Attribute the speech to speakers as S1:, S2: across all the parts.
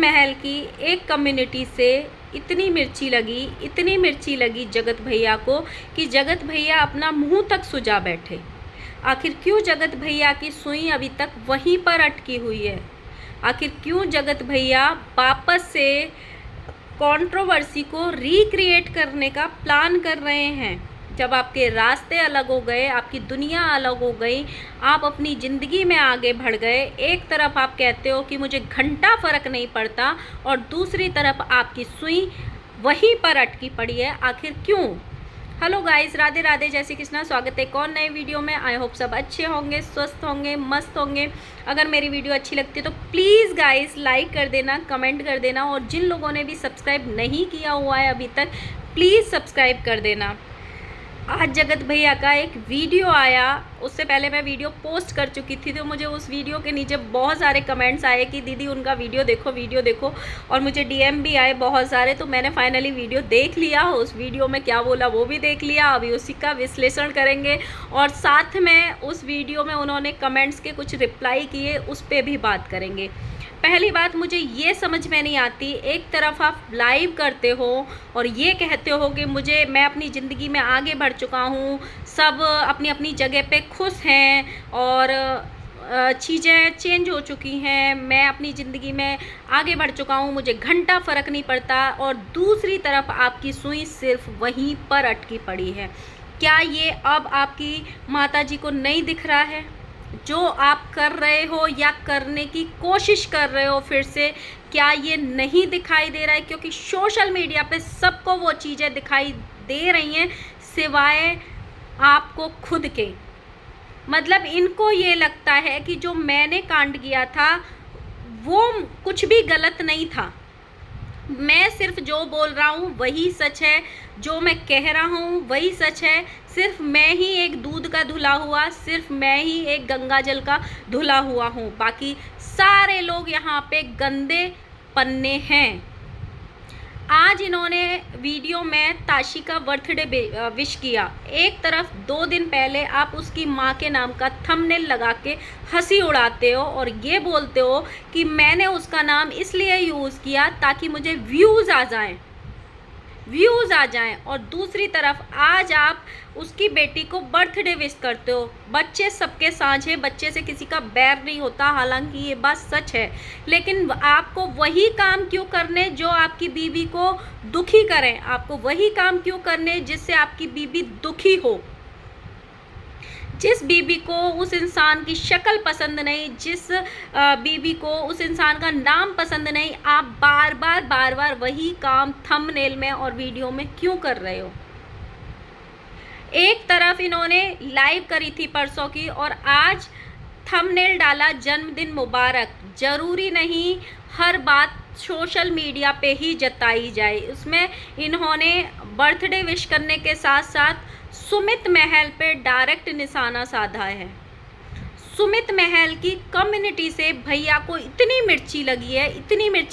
S1: महल की एक कम्युनिटी से इतनी मिर्ची लगी जगत भैया को कि जगत भैया अपना मुंह तक सुजा बैठे। आखिर क्यों जगत भैया की सुई अभी तक वहीं पर अटकी हुई है? आखिर क्यों जगत भैया वापस से कंट्रोवर्सी को रिक्रिएट करने का प्लान कर रहे हैं? जब आपके रास्ते अलग हो गए, आपकी दुनिया अलग हो गई, आप अपनी ज़िंदगी में आगे बढ़ गए, एक तरफ आप कहते हो कि मुझे घंटा फ़र्क नहीं पड़ता और दूसरी तरफ आपकी सुई वहीं पर अटकी पड़ी है। आखिर क्यों? हेलो गाइस, राधे राधे, जय श्री कृष्णा। स्वागत है कौन नए वीडियो में। आई होप सब अच्छे होंगे, स्वस्थ होंगे, मस्त होंगे। अगर मेरी वीडियो अच्छी लगती है तो प्लीज़ गाइस लाइक कर देना, कमेंट कर देना, और जिन लोगों ने भी सब्सक्राइब नहीं किया हुआ है अभी तक, प्लीज़ सब्सक्राइब कर देना। आज जगत भैया का एक वीडियो आया, उससे पहले मैं वीडियो पोस्ट कर चुकी थी, तो मुझे उस वीडियो के नीचे बहुत सारे कमेंट्स आए कि दीदी उनका वीडियो देखो, और मुझे डीएम भी आए बहुत सारे। तो मैंने फाइनली वीडियो देख लिया, उस वीडियो में क्या बोला वो भी देख लिया। अभी उसी का विश्लेषण करेंगे और साथ में उस वीडियो में उन्होंने कमेंट्स के कुछ रिप्लाई किए, उस पर भी बात करेंगे। पहली बात मुझे ये समझ में नहीं आती, एक तरफ आप लाइव करते हो और ये कहते हो कि मैं अपनी ज़िंदगी में आगे बढ़ चुका हूँ, सब अपनी अपनी जगह पे खुश हैं और चीज़ें चेंज हो चुकी हैं, मैं अपनी ज़िंदगी में आगे बढ़ चुका हूँ, मुझे घंटा फ़र्क नहीं पड़ता, और दूसरी तरफ आपकी सुई सिर्फ वहीं पर अटकी पड़ी है। क्या ये अब आपकी माताजी को नहीं दिख रहा है? जो आप कर रहे हो या करने की कोशिश कर रहे हो फिर से, क्या ये नहीं दिखाई दे रहा है? क्योंकि सोशल मीडिया पे सबको वो चीज़ें दिखाई दे रही हैं सिवाय आपको खुद के। मतलब इनको ये लगता है कि जो मैंने कांड किया था वो कुछ भी गलत नहीं था, मैं सिर्फ जो बोल रहा हूँ वही सच है, जो मैं कह रहा हूँ वही सच है, सिर्फ मैं ही एक दूध का धुला हुआ, सिर्फ मैं ही एक गंगा जल का धुला हुआ हूँ, बाकी सारे लोग यहाँ पे गंदे पन्ने हैं। आज इन्होंने वीडियो में ताशी का बर्थडे विश किया। एक तरफ 2 दिन पहले आप उसकी माँ के नाम का थंबनेल लगा के हंसी उड़ाते हो और ये बोलते हो कि मैंने उसका नाम इसलिए यूज़ किया ताकि मुझे व्यूज़ आ जाएं, और दूसरी तरफ आज आप उसकी बेटी को बर्थडे विश करते हो। बच्चे सबके साझे, बच्चे से किसी का बैर नहीं होता, हालांकि ये बात सच है, लेकिन आपको वही काम क्यों करने जो आपकी बीवी को दुखी करें? आपको वही काम क्यों करने जिससे आपकी बीवी दुखी हो? जिस बीबी को उस इंसान की शक्ल पसंद नहीं, जिस बीबी को उस इंसान का नाम पसंद नहीं, आप बार बार वही काम थंबनेल में और वीडियो में क्यों कर रहे हो? एक तरफ इन्होंने लाइव करी थी परसों की और आज थंबनेल डाला जन्मदिन मुबारक। जरूरी नहीं हर बात सोशल मीडिया पे ही जताई जाए। उसमें इन्होंने बर्थडे विश करने के साथ साथ सुमित महल पे डायरेक्ट निशाना साधा है। सुमित महल की कम्युनिटी से भैया को इतनी मिर्ची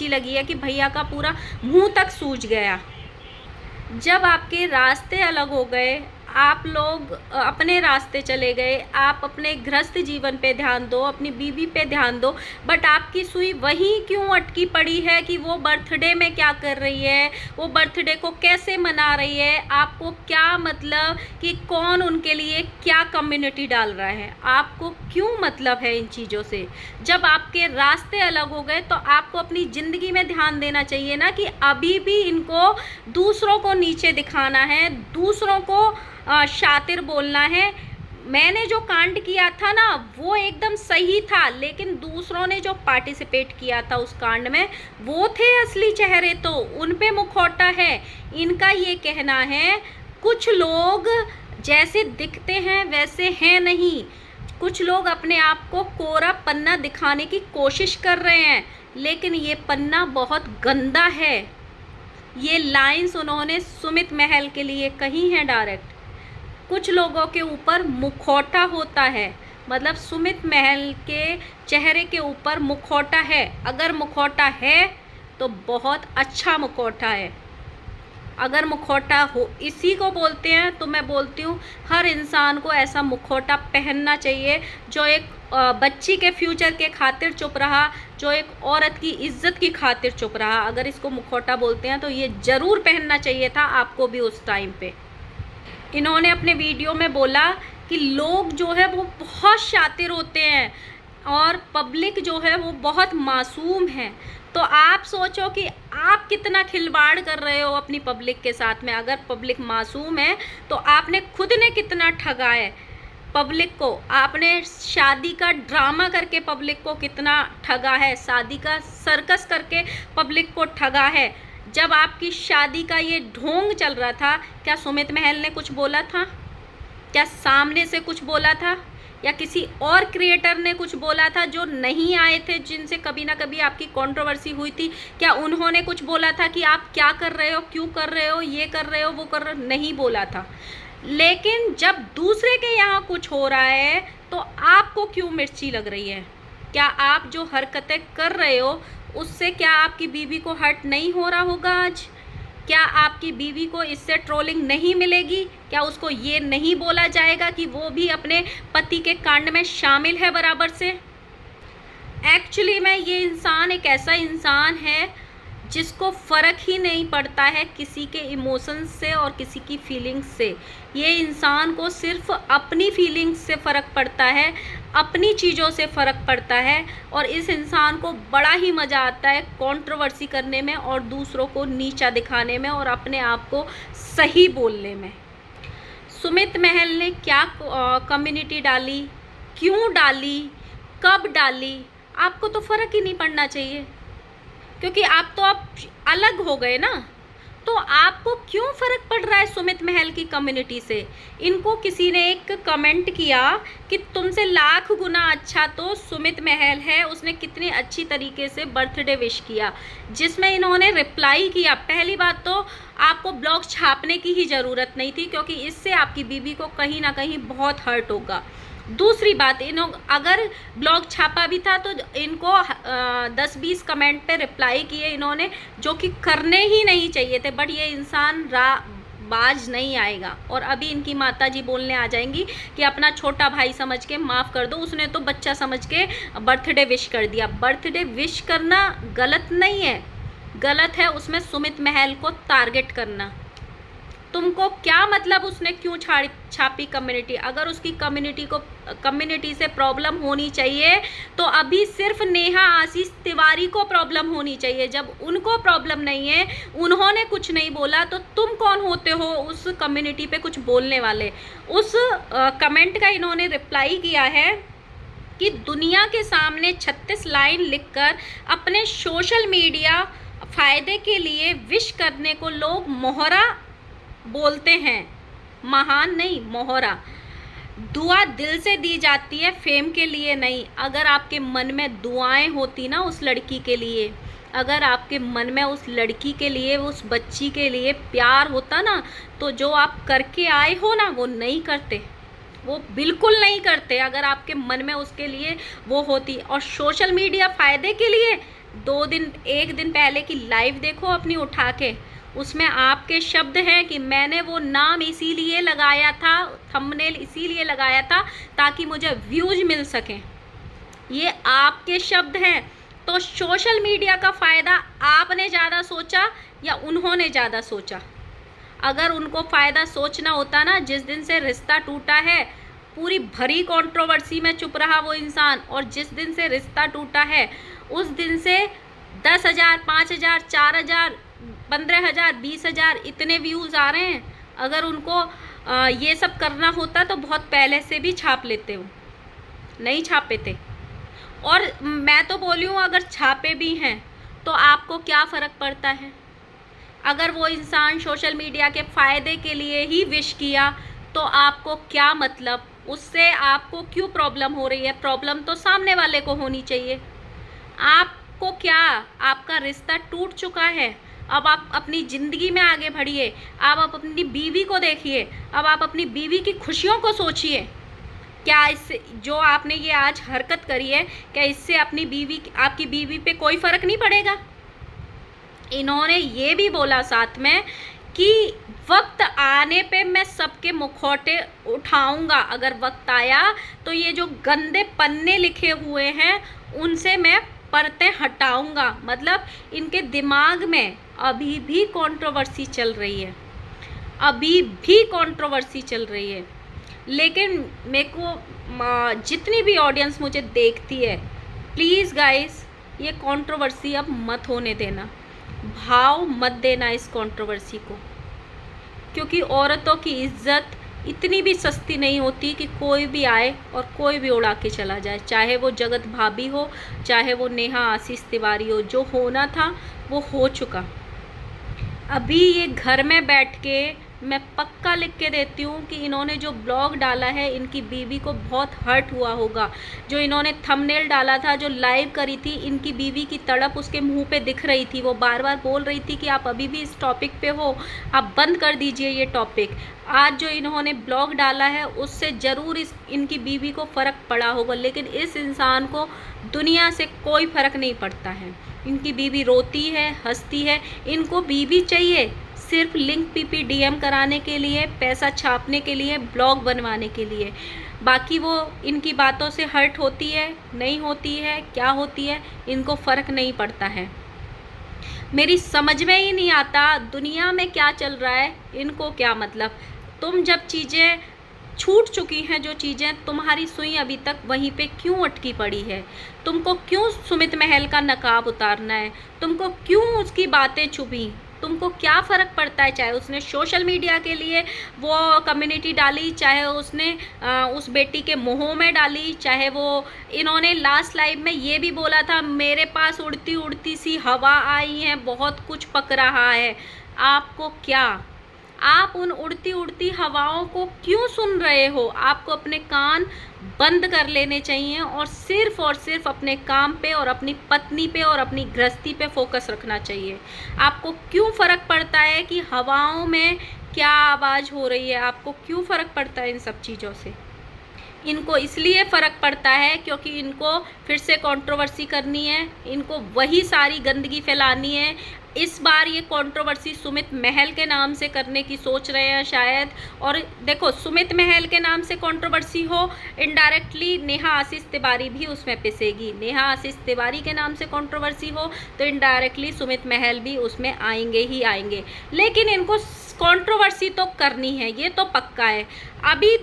S1: लगी है कि भैया का पूरा मुंह तक सूज गया। जब आपके रास्ते अलग हो गए, आप लोग अपने रास्ते चले गए, आप अपने गृहस्थ जीवन पे ध्यान दो, अपनी बीवी पे ध्यान दो, बट आपकी सुई वहीं क्यों अटकी पड़ी है कि वो बर्थडे में क्या कर रही है, वो बर्थडे को कैसे मना रही है, आपको क्या मतलब कि कौन उनके लिए क्या कम्युनिटी डाल रहा है, आपको क्यों मतलब है इन चीज़ों से? जब आपके रास्ते अलग हो गए तो आपको अपनी ज़िंदगी में ध्यान देना चाहिए ना कि अभी भी इनको दूसरों को नीचे दिखाना है, दूसरों को शातिर बोलना है। मैंने जो कांड किया था ना वो एकदम सही था, लेकिन दूसरों ने जो पार्टिसिपेट किया था उस कांड में वो थे असली चेहरे, तो उन पे मुखौटा है। इनका ये कहना है कुछ लोग जैसे दिखते हैं वैसे हैं नहीं, कुछ लोग अपने आप को कोरा पन्ना दिखाने की कोशिश कर रहे हैं, लेकिन ये पन्ना बहुत गंदा है। ये लाइंस उन्होंने सुमित महल के लिए कही हैं डायरेक्ट। कुछ लोगों के ऊपर मुखौटा होता है, मतलब सुमित महल के चेहरे के ऊपर मुखौटा है। अगर मुखौटा है तो बहुत अच्छा मुखौटा है। अगर मुखौटा हो इसी को बोलते हैं, तो मैं बोलती हूँ हर इंसान को ऐसा मुखौटा पहनना चाहिए जो एक बच्ची के फ्यूचर के खातिर चुप रहा, जो एक औरत की इज्जत की खातिर चुप रहा। अगर इसको मुखौटा बोलते हैं तो ये ज़रूर पहनना चाहिए था आपको भी उस टाइम पे। इन्होंने अपने वीडियो में बोला कि लोग जो है वो बहुत शातिर होते हैं और पब्लिक जो है वो बहुत मासूम है। तो आप सोचो कि आप कितना खिलवाड़ कर रहे हो अपनी पब्लिक के साथ में। अगर पब्लिक मासूम है तो आपने खुद ने कितना ठगा है पब्लिक को। आपने शादी का ड्रामा करके पब्लिक को कितना ठगा है, शादी का सर्कस करके पब्लिक को ठगा है। जब आपकी शादी का ये ढोंग चल रहा था, क्या सुमित महल ने कुछ बोला था? क्या सामने से कुछ बोला था? या किसी और क्रिएटर ने कुछ बोला था जो नहीं आए थे, जिनसे कभी ना कभी आपकी कंट्रोवर्सी हुई थी? क्या उन्होंने कुछ बोला था कि आप क्या कर रहे हो, क्यों कर रहे हो, ये कर रहे हो, वो कर रहे हो? नहीं बोला था। लेकिन जब दूसरे के यहाँ कुछ हो रहा है तो आपको क्यों मिर्ची लग रही है? क्या आप जो हरकतें कर रहे हो उससे क्या आपकी बीवी को हर्ट नहीं हो रहा होगा आज? क्या आपकी बीवी को इससे ट्रोलिंग नहीं मिलेगी? क्या उसको ये नहीं बोला जाएगा कि वो भी अपने पति के कांड में शामिल है बराबर से? एक्चुअली में ये इंसान एक ऐसा इंसान है जिसको फ़र्क ही नहीं पड़ता है किसी के इमोशंस से और किसी की फीलिंग्स से। ये इंसान को सिर्फ अपनी फीलिंग्स से फ़र्क पड़ता है, अपनी चीज़ों से फ़र्क पड़ता है। और इस इंसान को बड़ा ही मज़ा आता है कंट्रोवर्सी करने में और दूसरों को नीचा दिखाने में और अपने आप को सही बोलने में। सुमित महल ने क्या कम्युनिटी डाली, क्यों डाली, कब डाली, आपको तो फ़र्क ही नहीं पड़ना चाहिए, क्योंकि आप तो अब अलग हो गए ना। तो आपको क्यों फ़र्क पड़ रहा है सुमित महल की कम्युनिटी से? इनको किसी ने एक कमेंट किया कि तुमसे लाख गुना अच्छा तो सुमित महल है, उसने कितनी अच्छी तरीके से बर्थडे विश किया, जिसमें इन्होंने रिप्लाई किया। पहली बात तो आपको ब्लॉग छापने की ही ज़रूरत नहीं थी, क्योंकि इससे आपकी बीवी को कहीं ना कहीं बहुत हर्ट होगा। दूसरी बात, अगर ब्लॉग छापा भी था तो इनको 10-20 कमेंट पे रिप्लाई किए इन्होंने, जो कि करने ही नहीं चाहिए थे। बट ये इंसान बाज नहीं आएगा और अभी इनकी माताजी बोलने आ जाएंगी कि अपना छोटा भाई समझ के माफ़ कर दो, उसने तो बच्चा समझ के बर्थडे विश कर दिया। बर्थडे विश करना गलत नहीं है, गलत है उसमें सुमित महल को टारगेट करना। तुमको क्या मतलब उसने क्यों छापी कम्युनिटी? अगर उसकी कम्युनिटी से प्रॉब्लम होनी चाहिए तो अभी सिर्फ नेहा आशीष तिवारी को प्रॉब्लम होनी चाहिए। जब उनको प्रॉब्लम नहीं है, उन्होंने कुछ नहीं बोला, तो तुम कौन होते हो उस कम्युनिटी पे कुछ बोलने वाले? उस कमेंट का इन्होंने रिप्लाई किया है कि दुनिया के सामने 36 लाइन लिखकर अपने सोशल मीडिया फ़ायदे के लिए विश करने को लोग मोहरा बोलते हैं, महान नहीं, मोहरा। दुआ दिल से दी जाती है, फेम के लिए नहीं। अगर आपके मन में दुआएं होती ना उस लड़की के लिए, अगर आपके मन में उस लड़की के लिए, उस बच्ची के लिए प्यार होता ना, तो जो आप करके आए हो ना वो नहीं करते, वो बिल्कुल नहीं करते। अगर आपके मन में उसके लिए वो होती। और सोशल मीडिया फ़ायदे के लिए 1 दिन पहले की लाइव देखो अपनी उठा के, उसमें आपके शब्द हैं कि मैंने वो नाम इसीलिए लगाया था, थंबनेल इसीलिए लगाया था ताकि मुझे व्यूज मिल सकें। ये आपके शब्द हैं। तो सोशल मीडिया का फ़ायदा आपने ज़्यादा सोचा या उन्होंने ज़्यादा सोचा? अगर उनको फ़ायदा सोचना होता ना, जिस दिन से रिश्ता टूटा है पूरी भरी कंट्रोवर्सी में चुप रहा वो इंसान, और जिस दिन से रिश्ता टूटा है उस दिन से 10,000, 5,000, 4,000, 15,000, 20,000 इतने व्यूज़ आ रहे हैं। अगर उनको ये सब करना होता तो बहुत पहले से भी छाप लेते हो, नहीं छापे थे। और मैं तो बोली हूँ अगर छापे भी हैं तो आपको क्या फ़र्क पड़ता है? अगर वो इंसान सोशल मीडिया के फ़ायदे के लिए ही विश किया तो आपको क्या मतलब? उससे आपको क्यों प्रॉब्लम हो रही है? प्रॉब्लम तो सामने वाले को होनी चाहिए। आपको क्या, आपका रिश्ता टूट चुका है, अब आप अपनी ज़िंदगी में आगे बढ़िए। अब आप अपनी बीवी को देखिए, अब आप अपनी बीवी की खुशियों को सोचिए। क्या इससे, जो आपने ये आज हरकत करी है, क्या इससे अपनी बीवी, आपकी बीवी पे कोई फ़र्क नहीं पड़ेगा? इन्होंने ये भी बोला साथ में कि वक्त आने पे मैं सबके मुखौटे उठाऊंगा। अगर वक्त आया तो ये जो गंदे पन्ने लिखे हुए हैं उनसे मैं परतें हटाऊंगा। मतलब इनके दिमाग में अभी भी कंट्रोवर्सी चल रही है, अभी भी कंट्रोवर्सी चल रही है। लेकिन मेरे को जितनी भी ऑडियंस मुझे देखती है, प्लीज़ गाइस ये कंट्रोवर्सी अब मत होने देना, भाव मत देना इस कंट्रोवर्सी को, क्योंकि औरतों की इज्जत इतनी भी सस्ती नहीं होती कि कोई भी आए और कोई भी उड़ा के चला जाए, चाहे वो जगत भाभी हो, चाहे वो नेहा आशीष तिवारी हो। जो होना था वो हो चुका। अभी ये घर में बैठ के मैं पक्का लिख के देती हूँ कि इन्होंने जो ब्लॉग डाला है इनकी बीवी को बहुत हर्ट हुआ होगा। जो इन्होंने थंबनेल डाला था, जो लाइव करी थी, इनकी बीवी की तड़प उसके मुंह पे दिख रही थी। वो बार बार बोल रही थी कि आप अभी भी इस टॉपिक पे हो, आप बंद कर दीजिए ये टॉपिक। आज जो इन्होंने ब्लॉग डाला है उससे ज़रूर इनकी बीवी को फ़र्क पड़ा होगा, लेकिन इस इंसान को दुनिया से कोई फ़र्क नहीं पड़ता है। इनकी बीवी रोती है, हंसती है, इनको बीवी चाहिए सिर्फ लिंक पीपी डीएम कराने के लिए, पैसा छापने के लिए, ब्लॉग बनवाने के लिए। बाकी वो इनकी बातों से हर्ट होती है, नहीं होती है, क्या होती है, इनको फ़र्क नहीं पड़ता है। मेरी समझ में ही नहीं आता दुनिया में क्या चल रहा है, इनको क्या मतलब। तुम जब चीज़ें छूट चुकी हैं, जो चीज़ें तुम्हारी सुई अभी तक वहीं पे क्यों अटकी पड़ी है? तुमको क्यों सुमित महल का नकाब उतारना है? तुमको क्यों उसकी बातें छुपी? तुमको क्या फ़र्क पड़ता है? चाहे उसने सोशल मीडिया के लिए वो कम्युनिटी डाली, चाहे उसने उस बेटी के मुँहों में डाली, चाहे वो इन्होंने लास्ट लाइव में ये भी बोला था मेरे पास उड़ती उड़ती सी हवा आई है, बहुत कुछ पक रहा है। आपको क्या, आप उन उड़ती उड़ती हवाओं को क्यों सुन रहे हो? आपको अपने कान बंद कर लेने चाहिए और सिर्फ अपने काम पे और अपनी पत्नी पे और अपनी गृहस्थी पे फोकस रखना चाहिए। आपको क्यों फ़र्क पड़ता है कि हवाओं में क्या आवाज़ हो रही है? आपको क्यों फ़र्क पड़ता है इन सब चीज़ों से? इनको इसलिए फ़र्क पड़ता है क्योंकि इनको फिर से कंट्रोवर्सी करनी है, इनको वही सारी गंदगी फैलानी है। इस बार ये कंट्रोवर्सी सुमित महल के नाम से करने की सोच रहे हैं शायद। और देखो, सुमित महल के नाम से कंट्रोवर्सी हो, इनडायरेक्टली नेहा आशीष तिवारी भी उसमें पिसेगी। नेहा आशीष तिवारी के नाम से कंट्रोवर्सी हो तो इनडायरेक्टली सुमित महल भी उसमें आएंगे ही आएंगे। लेकिन इनको कंट्रोवर्सी तो करनी है, ये तो पक्का है। अभी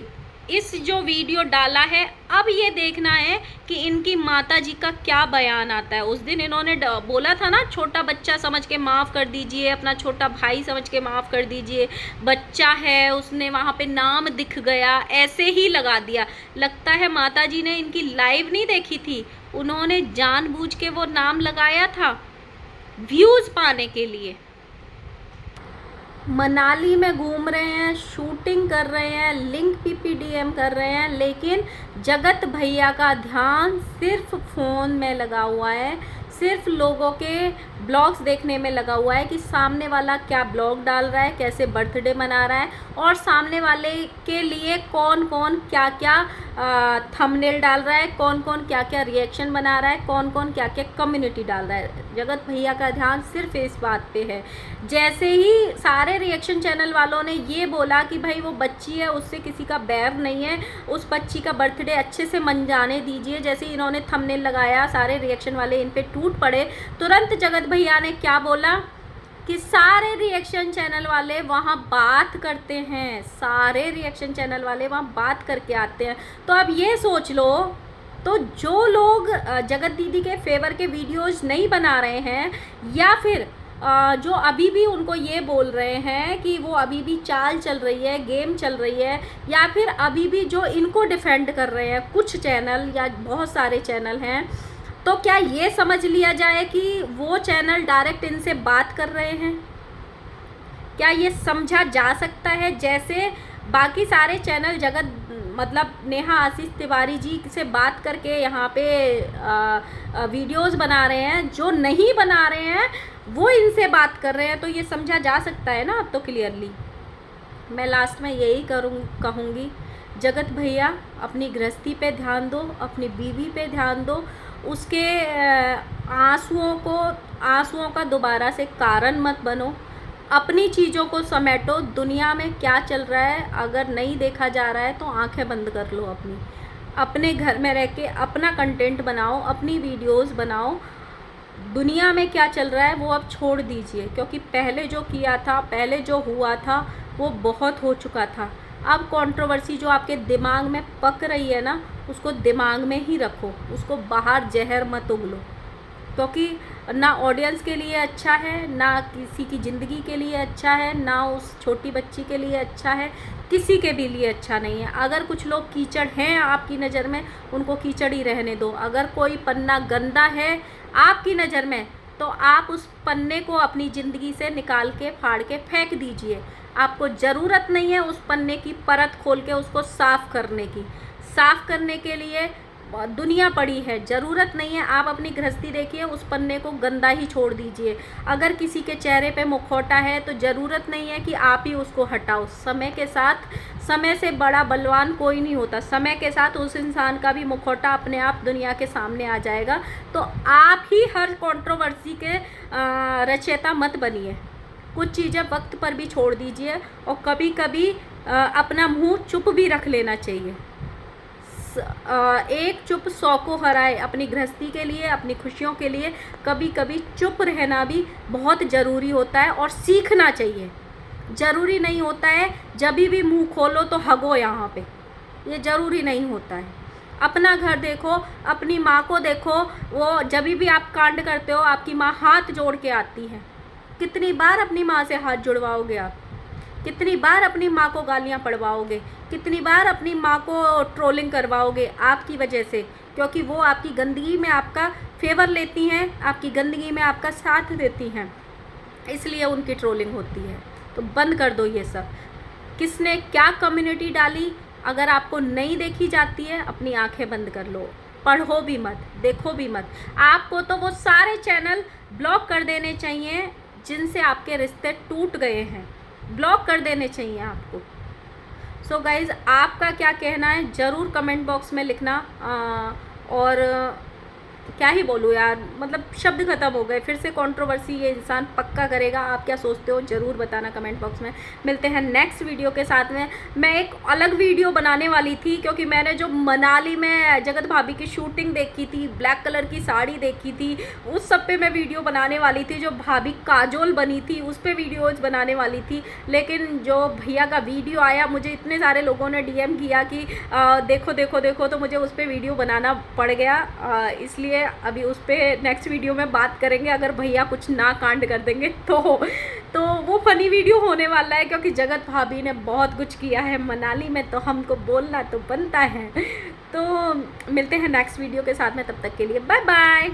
S1: इस जो वीडियो डाला है, अब ये देखना है कि इनकी माता जी का क्या बयान आता है। उस दिन इन्होंने बोला था ना, छोटा बच्चा समझ के माफ़ कर दीजिए, अपना छोटा भाई समझ के माफ़ कर दीजिए, बच्चा है, उसने वहाँ पे नाम दिख गया, ऐसे ही लगा दिया। लगता है माता जी ने इनकी लाइव नहीं देखी थी, उन्होंने जानबूझ के वो नाम लगाया था व्यूज़ पाने के लिए। मनाली में घूम रहे हैं, शूटिंग कर रहे हैं, लिंक पीपीडीएम कर रहे हैं, लेकिन जगत भैया का ध्यान सिर्फ फ़ोन में लगा हुआ है, सिर्फ लोगों के ब्लॉग्स देखने में लगा हुआ है कि सामने वाला क्या ब्लॉग डाल रहा है, कैसे बर्थडे मना रहा है, और सामने वाले के लिए कौन कौन क्या क्या थंबनेल डाल रहा है, कौन कौन क्या क्या रिएक्शन बना रहा है, कौन कौन क्या क्या कम्युनिटी डाल रहा है। जगत भैया का ध्यान सिर्फ इस बात पे है। जैसे ही सारे रिएक्शन चैनल वालों ने ये बोला कि भाई वो बच्ची है, उससे किसी का बैर नहीं है, उस बच्ची का बर्थडे अच्छे से मन जाने दीजिए, जैसे इन्होंने थंबनेल लगाया, सारे रिएक्शन वाले इन पे टूट पड़े। तुरंत जगत भैया ने क्या बोला कि सारे रिएक्शन चैनल वाले वहाँ बात करते हैं, सारे रिएक्शन चैनल वाले वहाँ बात करके आते हैं। तो अब ये सोच लो, तो जो लोग जगत दीदी के फेवर के वीडियोज़ नहीं बना रहे हैं, या फिर जो अभी भी उनको ये बोल रहे हैं कि वो अभी भी चाल चल रही है, गेम चल रही है, या फिर अभी भी जो इनको डिफेंड कर रहे हैं कुछ चैनल या बहुत सारे चैनल हैं, तो क्या ये समझ लिया जाए कि वो चैनल डायरेक्ट इनसे बात कर रहे हैं? क्या ये समझा जा सकता है? जैसे बाकी सारे चैनल जगत मतलब नेहा आशीष तिवारी जी से बात करके यहाँ पे वीडियोस बना रहे हैं, जो नहीं बना रहे हैं वो इनसे बात कर रहे हैं, तो ये समझा जा सकता है ना अब तो क्लियरली। मैं लास्ट में यही कहूँगी, जगत भैया अपनी गृहस्थी पे ध्यान दो, अपनी बीवी पे ध्यान दो, उसके आंसुओं का दोबारा से कारण मत बनो। अपनी चीज़ों को समेटो, दुनिया में क्या चल रहा है अगर नहीं देखा जा रहा है तो आंखें बंद कर लो अपनी, अपने घर में रह के अपना कंटेंट बनाओ, अपनी वीडियोस बनाओ। दुनिया में क्या चल रहा है वो अब छोड़ दीजिए, क्योंकि पहले जो किया था, पहले जो हुआ था वो बहुत हो चुका था। अब कंट्रोवर्सी जो आपके दिमाग में पक रही है ना, उसको दिमाग में ही रखो, उसको बाहर जहर मत उगलो, क्योंकि ना ऑडियंस के लिए अच्छा है, ना किसी की ज़िंदगी के लिए अच्छा है, ना उस छोटी बच्ची के लिए अच्छा है, किसी के भी लिए अच्छा नहीं है। अगर कुछ लोग कीचड़ हैं आपकी नज़र में, उनको कीचड़ ही रहने दो। अगर कोई पन्ना गंदा है आपकी नज़र में, तो आप उस पन्ने को अपनी ज़िंदगी से निकाल के फाड़ के फेंक दीजिए। आपको ज़रूरत नहीं है उस पन्ने की परत खोल के उसको साफ़ करने की। साफ़ करने के लिए दुनिया पड़ी है, ज़रूरत नहीं है। आप अपनी गृहस्थी देखिए, उस पन्ने को गंदा ही छोड़ दीजिए। अगर किसी के चेहरे पे मुखौटा है तो ज़रूरत नहीं है कि आप ही उसको हटाओ। समय के साथ, समय से बड़ा बलवान कोई नहीं होता। समय के साथ उस इंसान का भी मुखौटा अपने आप दुनिया के सामने आ जाएगा। तो आप ही हर कंट्रोवर्सी के रचयिता मत बनिए। कुछ चीज़ें वक्त पर भी छोड़ दीजिए, और कभी कभी अपना मुंह चुप भी रख लेना चाहिए। एक चुप 100 को हराए। अपनी गृहस्थी के लिए, अपनी खुशियों के लिए कभी कभी चुप रहना भी बहुत ज़रूरी होता है, और सीखना चाहिए। ज़रूरी नहीं होता है जब भी मुंह खोलो तो हगो यहाँ पे, ये ज़रूरी नहीं होता है। अपना घर देखो, अपनी माँ को देखो, वो जब भी आप कांड करते हो आपकी माँ हाथ जोड़ के आती है। कितनी बार अपनी माँ से हाथ जुड़वाओगे आप? कितनी बार अपनी माँ को गालियाँ पड़वाओगे? कितनी बार अपनी माँ को ट्रोलिंग करवाओगे आपकी वजह से? क्योंकि वो आपकी गंदगी में आपका फेवर लेती हैं, आपकी गंदगी में आपका साथ देती हैं, इसलिए उनकी ट्रोलिंग होती है। तो बंद कर दो ये सब। किसने क्या कम्युनिटी डाली, अगर आपको नहीं देखी जाती है, अपनी आंखें बंद कर लो। पढ़ो भी मत, देखो भी मत। आपको तो वो सारे चैनल ब्लॉक कर देने चाहिए जिनसे आपके रिश्ते टूट गए हैं, ब्लॉक कर देने चाहिए आपको। सो गाइज़, आपका क्या कहना है ज़रूर कमेंट बॉक्स में लिखना। और क्या ही बोलूँ यार, मतलब शब्द ख़त्म हो गए। फिर से कंट्रोवर्सी ये इंसान पक्का करेगा। आप क्या सोचते हो ज़रूर बताना कमेंट बॉक्स में। मिलते हैं नेक्स्ट वीडियो के साथ में। मैं एक अलग वीडियो बनाने वाली थी, क्योंकि मैंने जो मनाली में जगत भाभी की शूटिंग देखी थी, ब्लैक कलर की साड़ी देखी थी, उस सब पे मैं वीडियो बनाने वाली थी। जो भाभी काजोल बनी थी उस पर वीडियोज़ बनाने वाली थी, लेकिन जो भैया का वीडियो आया, मुझे इतने सारे लोगों ने DM किया कि देखो देखो देखो, तो मुझे उस पर वीडियो बनाना पड़ गया। इसलिए अभी उस पर नेक्स्ट वीडियो में बात करेंगे। अगर भैया कुछ ना कांड कर देंगे तो वो फनी वीडियो होने वाला है, क्योंकि जगत भाभी ने बहुत कुछ किया है मनाली में, तो हमको बोलना तो बनता है। तो मिलते हैं नेक्स्ट वीडियो के साथ में, तब तक के लिए बाय बाय।